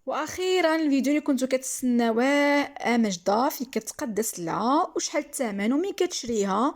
واخيرا الفيديو اللي كنتو كتسناوه مجدة في كتقاد السلعه وشحال الثمن ومين كتشريها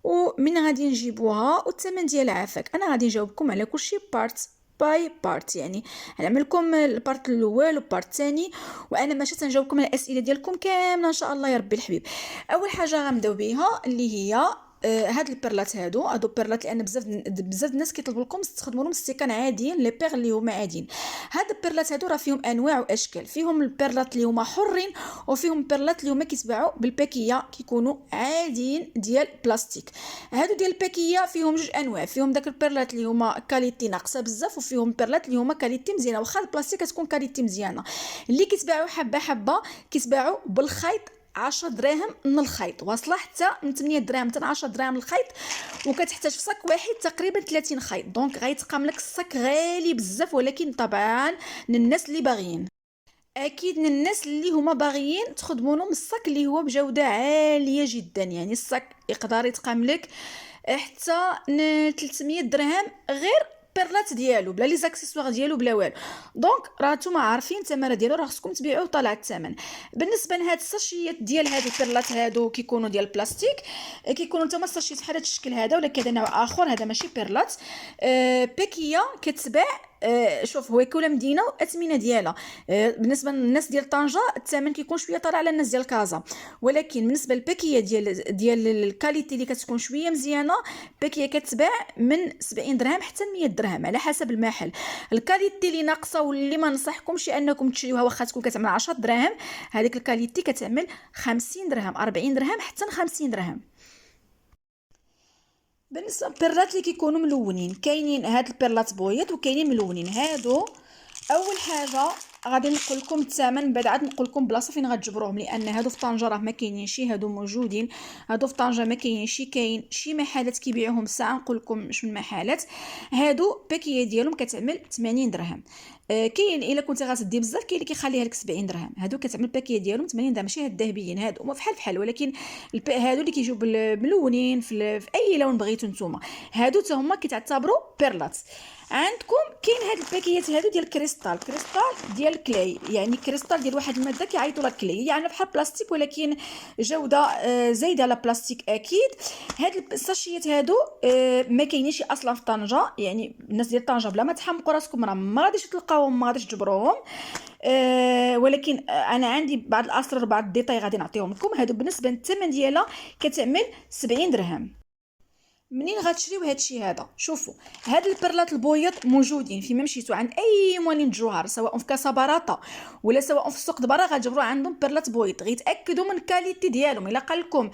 ومن غادي نجيبوها والثمن ديالها عافاك. انا غادي نجاوبكم على كلشي بارت باي بارت، يعني نعمل لكم البارت الاول والبارت الثاني، وانا ماشي تنجاوبكم على الاسئله ديالكم كامله ان شاء الله يا ربي الحبيب. اول حاجه غنبداو بها اللي هي هاد البيرلات هادو بيرلات، لان بزاف الناس كيطلبوا لكم تستخدموا لهم استيكان عاديين لي بير اللي هما عاديين. هاد البيرلات هادو راه فيهم انواع واشكال، فيهم البيرلات اللي هما حرين وفيهم البيرلات اللي هما كيتباعوا بالباكيه كيكونوا عاديين ديال بلاستيك. هادو ديال الباكيه فيهم جوج انواع، فيهم داك البيرلات اللي هما كاليتي ناقصه بزاف، وفيهم البيرلات اللي هما كاليتي مزيانه، واخا البلاستيك كتكون كاليتي مزيانه. اللي كيتباعوا حبه حبه كيتباعوا بالخيط 10 دراهم من الخيط، واصله حتى من 8 دراهم حتى 10 دراهم الخيط، وكتحتاج في صاك واحد تقريبا 30 خيط. دونك غيتقام لك الصاك غالي بزاف، ولكن طبعا للناس اللي باغيين، اكيد للناس اللي هما باغيين تخدموا لهم الصاك اللي هو بجوده عاليه جدا. يعني الصاك يقدر يتقام لك حتى 300 درهم غير بيرلات ديالو بلا لي زاكسيسوار ديالو بلا والو. دونك راه نتوما عارفين الثمن ديالو، راه خصكم تبيعوه طالع الثمن. بالنسبه لهاد الساشيات ديال هاد البيرلات هادو كيكونوا ديال البلاستيك، كيكونوا نتوما الساشيات بحال هاد الشكل هذا، ولكن هذا نوع اخر، هذا ماشي بيرلات. باكيه كتباع. شوف، هو كل مدينه والاثمنه ديالها. بالنسبه للناس ديال طنجه الثمن كيكون شويه طالع على الناس ديال كازا، ولكن بالنسبه للباكيه ديال الكاليتي اللي كتكون شويه مزيانه، باكيه كتباع من 70 درهم حتى 100 درهم على حسب المحل. الكاليتي اللي ناقصه واللي ما نصحكمش انكم تشريوها واخا تكون كتعمل 10 دراهم، هذيك الكاليتي كتعمل 50 درهم، 40 درهم حتى 50 درهم. بالنسبه للبيرلات اللي كيكونوا ملونين، كاينين هاد البيرلات بويض وكاينين ملونين. هادو اول حاجه غادي نقول لكم الثمن، بعد عاد نقول لكم بلاصه فين غتجبروهم، لان هادو في طنجه راه ما كاينينش، هادو موجودين. هادو في طنجه ما كاينينش، كاين شي محلات كيبيعوهم ساعه نقول لكم شنو المحلات. هادو باكيه ديالهم كتعمل 80 درهم. كاين الا كنتي غتدي بزاف كاين اللي كيخليها لك 70 درهم. هادو كتعمل باكيه ديالهم 80 درهم، ماشي هاد الذهبيين، هادو هما بحال بحال، ولكن هادو اللي كيجيو ملونين في اي لون بغيتو نتوما، هادو حتى هما كيتعتبروا بيرلات. عندكم كاين هاد الباكيات هادو ديال كريستال ديال كلاي، يعني كريستال ديال واحد الماده كيعيطوا لها كلاي، يعني بحال بلاستيك ولكن جوده زايده على بلاستيك اكيد. هاد الساشيات هادو ما كاينينش اصلا في طنجه، يعني الناس ديال طنجه بلا ما تحمقوا راسكم راه ما غاديش تلقاوهم، ما غاديش تجبروهم. ولكن انا عندي بعض الاسرار بعض الديتاي غادي نعطيهم لكم. هادو بالنسبه للثمن ديالها كتعمل 70 درهم. منين غتشريو هادشي هذا؟ شوفوا، هاد البرلات البويض موجودين في مشيتو عند اي مولين جوهر، سواء في كاساباراتا ولا سواء في السوق دبره غتجبروا عندهم برلات بويض. غيتاكدوا من الكاليتي ديالهم، الا قال لكم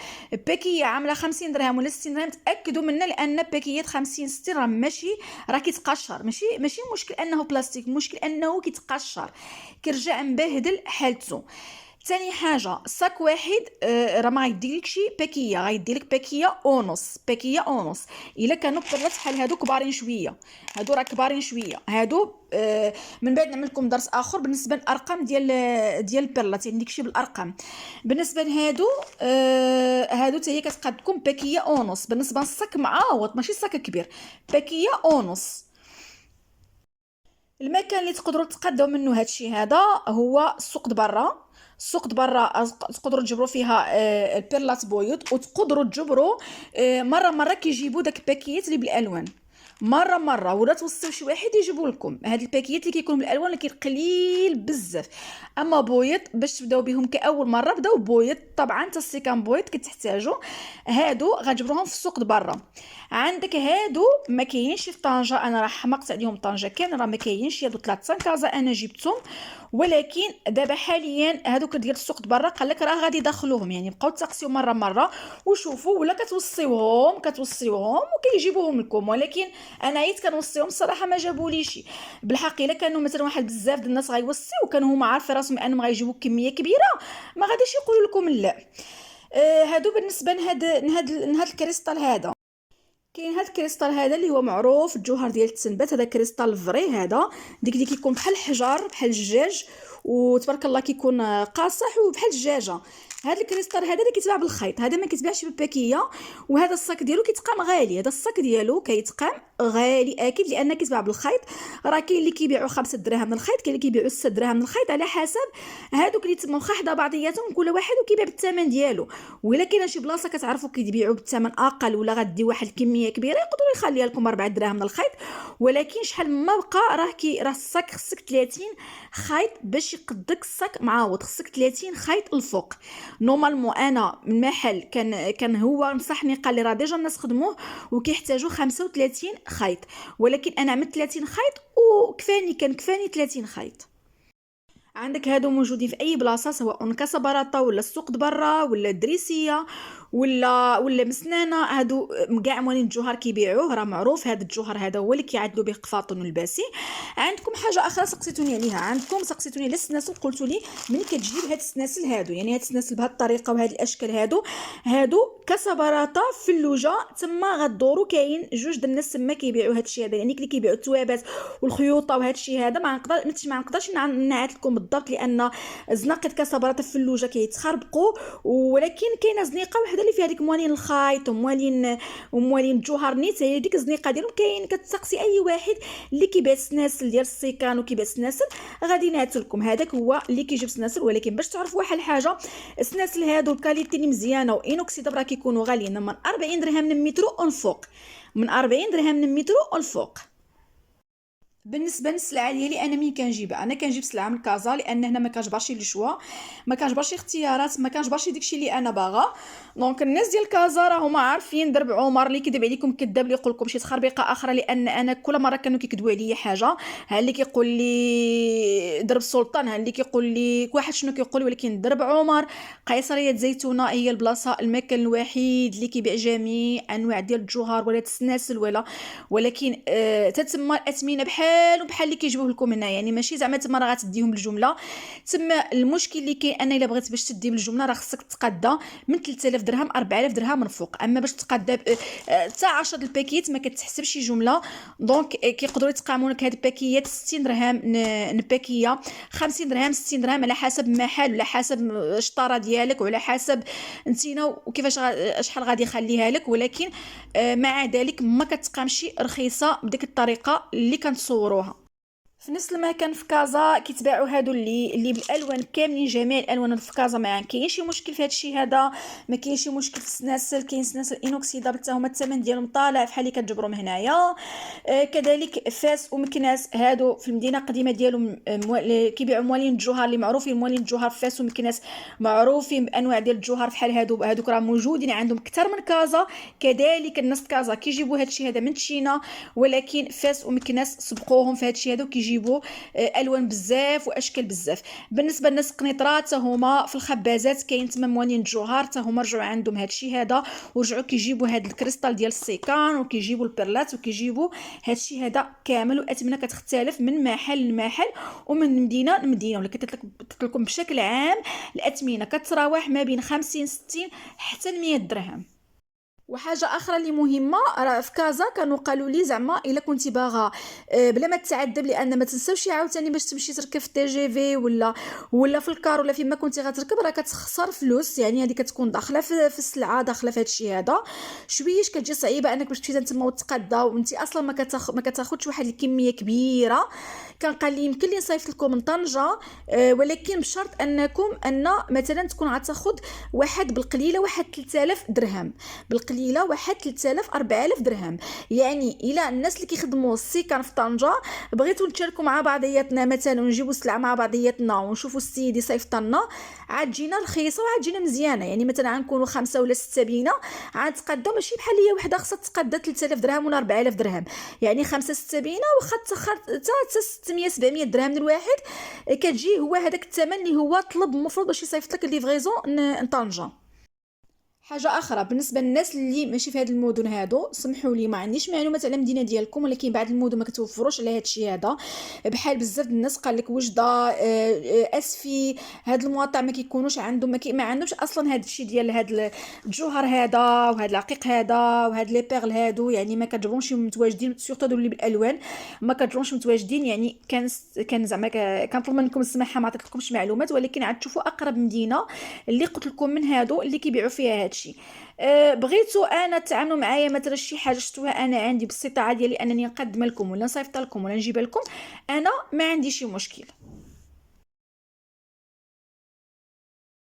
باكيه عامله 50 درهم ولا 60 درهم تاكدوا منها، لان باكيات 50 60 راه ماشي، راه كيتقشر، ماشي مشكل انه بلاستيك، مشكل انه كيتقشر، كيرجع مبهدل حالته. ثاني حاجه، صاك واحد راه ما غيديلكش باكيه، غيديلك باكيه اونص، باكيه اونص. الا كانوا بيرلات بحال هادو كبارين شويه، هادو راه كبارين شويه. هادو من بعد نعمل لكم درس اخر بالنسبه للارقام ديال البيرلات، يعني داكشي بالارقام. بالنسبه لهادو هادو حتى هي كتقادكم باكيه اونص. بالنسبه للصاك معاوط ماشي صاك كبير، باكيه اونص. المكان اللي تقدروا تقداو منه هادشي هذا هو السوق دبرة. السوق دبرة تقدروا تجبروا فيها البيرلات بويض، وتقدروا تجبروا مره كيجيبوا داك الباكيات اللي بالالوان، مره ولا توصيو شي واحد يجيبوا لكم هاد الباكيات اللي كيكونوا بالالوان، لكن قليل بزاف. اما بويض باش تبداو بهم كاول مره بداو بويض، طبعا حتى السيكان بويض كتحتاجوا. هادو غتجبروهم في السوق دبرة. عندك هادو ما كاينش في طنجه، انا راه حمقت عليهم طنجه كامل، راه ما كاينش، هادو 3 كازا انا جبتهم. ولكن دابا حاليا هادوك ديال السوق برا قال لك راه غادي يدخلوهم، يعني بقاو تقسيو مره وشوفوا، ولا كتوصيوهم وكيجيبوهم لكم. ولكن انا عيت كنوصيهم الصراحه ما جابوليش. بالحق الا كانوا مثلا واحد بزاف ديال الناس غيوصيو وكانوا هما عارفين راسهم انهم غيجيبوا كميه كبيره، ما غاديش يقولوا لكم لا. هادو بالنسبه لهاد الكريستال هذا. كاين هاد الكريستال هذا اللي هو معروف الجوهر ديال التنبات، هذا كريستال فري، هذا ديك اللي كيكون بحال الحجر بحال الجاج، وتبارك الله كيكون قاصح وبحال الدجاجه. هذا الكريستال هذا اللي كيتباع بالخيط، هذا ما كيتباعش بالباكيه. وهذا الصاك ديالو كيتقام غالي، هذا الصاك ديالو كيتقام غالي اكيد لان كيتباع بالخيط. راه كاين اللي كيبيعوا 5 دراهم من الخيط، كاين اللي كيبيعوا 6 دراهم من الخيط، على حسب هادوك اللي تما خاحده بعضياتهم كل واحد وكيبيع بالثمن ديالو. ولا كاينه شي بلاصه كتعرفوا كيبيعوا بالثمن اقل ولا غدي واحد الكميه كبيره يقدروا يخليها لكم 4 دراهم من الخيط. ولكن شحال ما بقى راه الصاك خصك 30 خيط باش يقدك الصاك معاوض، خصك 30 خيط الفوق. نورمالمون انا من محل كان هو نصحني قال لي راه ديجا الناس خدموه وكيحتاجوا 35 خيط، ولكن انا عملت 30 خيط كفاني 30 خيط. عندك هادو موجودين في اي بلاصه، سواء كاسبراطه ولا السوق برا ولا الدريسيه ولا مسنانه. هادو كاع موالين الجوهر كيبيعوه، راه معروف هذا الجوهر هذا هو اللي كيعدلوا به قفاطن والباسي. عندكم حاجه اخرى سقسيتوني عليها، عندكم سقسيتوني على السناسل، قلتوا لي ملي كتجيب هاد السناسل هادو، يعني هاد السناسل بهاد الطريقه وهاد الاشكال هادو كسبراطه في اللوجه تما غدوروا. كاين جوج د الناس تما كيبيعوا هاد الشيء هذا، يعني اللي كيبيعوا التوابات والخيوطه وهاد الشيء هذا ما نقدرش نعاد لكم بالضبط لان زناقه كسبراطه في اللوجه كيتخربقوا. ولكن كاينه زنيقه وحده اللي فيها ديك موالين الخيط وموالين الجوهر نيت، هي ديك الزنيقه ديالهم. كاين كتسقسي اي واحد اللي كيبيع السناسل ديال السيكان وكيبيع السناسل غادي نعتلكم هذاك هو اللي كيجيب سناسل. ولكن باش تعرفوا واحد الحاجه، السناسل هادو الكاليتي اللي مزيانه وانوكسيداب راه كيكونوا غاليين من 40 درهم من المترو والفوق، من 40 درهم من المترو والفوق. بالنسبه للسلعه ديالي انا مين كنجيبها، انا كنجيب سلعه من كازا لان هنا ما كنجبرش لي شوا، ما كنجبرش اختيارات، ما كنجبرش داكشي اللي انا باغا. دونك الناس ديال كازا راهم عارفين درب عمر اللي كيدب عليكم كذاب اللي يقول لكم شي تخربيقه اخرى. لان انا كل مره كانوا كيكذبوا عليا حاجه، ها اللي كيقول لي درب سلطان، ها اللي كيقول لي واحد شنو كيقول، ولكن درب عمر قيصريه زيتونه هي البلاصه المكان الوحيد اللي كيبيع جميع انواع ديال الجوهر ولا السناسل ولكن تتسمى الاثمنه بحال اللي كيجيبوه لكم هنا، يعني ماشي زعما تما راه غتديهم بالجمله. تما المشكل اللي كاين انا الا بغيت باش تدي بالجمله راه خصك تقادى من 3000 درهم 4000 درهم من فوق. اما باش تقادى حتى 10 الباكيت ما كتحسبش جمله. دونك كيقدروا يتقاموا لك هاد الباكيات 60 درهم الباكيه، 50 درهم 60 درهم على حسب المحل وعلى حسب الشطاره ديالك وعلى حسب نتينا وكيفاش شحال غادي يخليها لك. ولكن مع ذلك ما كتقامش رخيصه بديك الطريقه اللي كنتصوروها. في نفس المكان في كازا كيتباعوا هادو اللي بالالوان كاملين، جميع الالوان في كازا. ما كاينش شي مشكل في هذا الشيء هذا، ما كاينش شي مشكل في السناسل. كاين سناسل انوكسيدابل حتى هما الثمن ديالهم طالع بحال اللي كتجبرهم هنايا. كذلك فاس ومكناس هادو في المدينه القديمه ديالهم كيبيعوا موالين الجوهر اللي معروفين. موالين الجوهر فاس ومكناس معروفين بانواع ديال الجوهر بحال هادوك راه موجودين عندهم اكثر من كازا. كذلك الناس كازا كيجيبوا هذا الشيء هذا من تشينا، ولكن فاس ومكناس سبقوهم في هذا الشيء هذا وكيجيبوا الوان بزاف واشكال بزاف. بالنسبه للناس قنيطرات هما في الخبازات كاين تما موالين الجوهر حتى هما رجعوا عندهم هذا الشيء هذا، ورجعوا كيجيبوا هذا الكريستال ديال السيكان وكيجيبوا البرلات وكيجيبوا هذا الشيء هذا كامل. والاثمنه كتختلف من محل لمحل ومن مدينه لمدينه، ولا كتطلق لكم بشكل عام الاثمنه كتراوح ما بين 50 60 حتى 100 درهم. وحاجه اخرى اللي مهمه راه في كازا كانوا قالوا لي زعما الا كنتي باغا بلا ما تعذب، لان ما تنساوش عاوتاني باش تمشي تركب في تي جي في ولا في الكار ولا فيما كنتي غتركب راه كتخسر فلوس. يعني هذه كتكون داخله في السلعه، داخله في هذا الشيء هذا. شويش كتجي صعيبه انك باش تمشي تما وتقادى وانت اصلا ما كتاخذش واحد الكميه كبيره. كان قال لي يمكن لي نصيفط لكم من طنجه، ولكن بشرط انكم مثلا تكون غتاخذ واحد بالقليله واحد 3000 درهم، بالقليله واحد 3000 4000 درهم. يعني الى الناس اللي كيخدموا السيكان في طنجه بغيتو نتشاركوا مع بعضياتنا مثلا ونجيبوا السلعه مع بعضياتنا ونشوفوا السيد يصيفط لنا، عاد تجينا رخيصه وعاد تجينا مزيانه. يعني مثلا غنكونوا 5 ولا 6 بينا عاد تقادوا، ماشي بحال هي وحده خاصها تقادى 3000 درهم ولا 4000 درهم. يعني 5 6 بينا واخا تسخر حتى 600 700 درهم من الواحد كتجي هو هذاك الثمن اللي هو طلب المفروض باش يصيفط لك الليفغيزون لطنجه. حاجه اخرى بالنسبه للناس اللي ماشي في هاد المدن هادو، سمحوا لي ما عنديش معلومات على المدينه ديالكم، ولكن بعض المدن ما كتوفروش على هاد الشيء هذا. بحال بزاف د الناس قال لك وجده، اسفي، هاد المواطع ما كيكونوش عندهم، ما عندهمش اصلا هاد الشيء ديال هاد الجوهر هذا وهاد العقيق هذا وهاد لي بيرل هادو، يعني ما كتجبرهمش متواجدين، سورتو هادو اللي بالالوان ما كتجبرهمش متواجدين. يعني كان زعما كنطلب منكم السماحه، ما عطيتلكمش معلومات، ولكن عاد تشوفوا اقرب مدينه اللي قلت لكم من هادو اللي كيبيعوا فيها هادشي. بغيتوا انا تعاملوا معايا مثلا شي حاجه شفتوها انا عندي باستطاعه ديالي انني نقدم لكم ولا نصيفط لكم ولا نجيب لكم، انا ما عندي شي مشكل.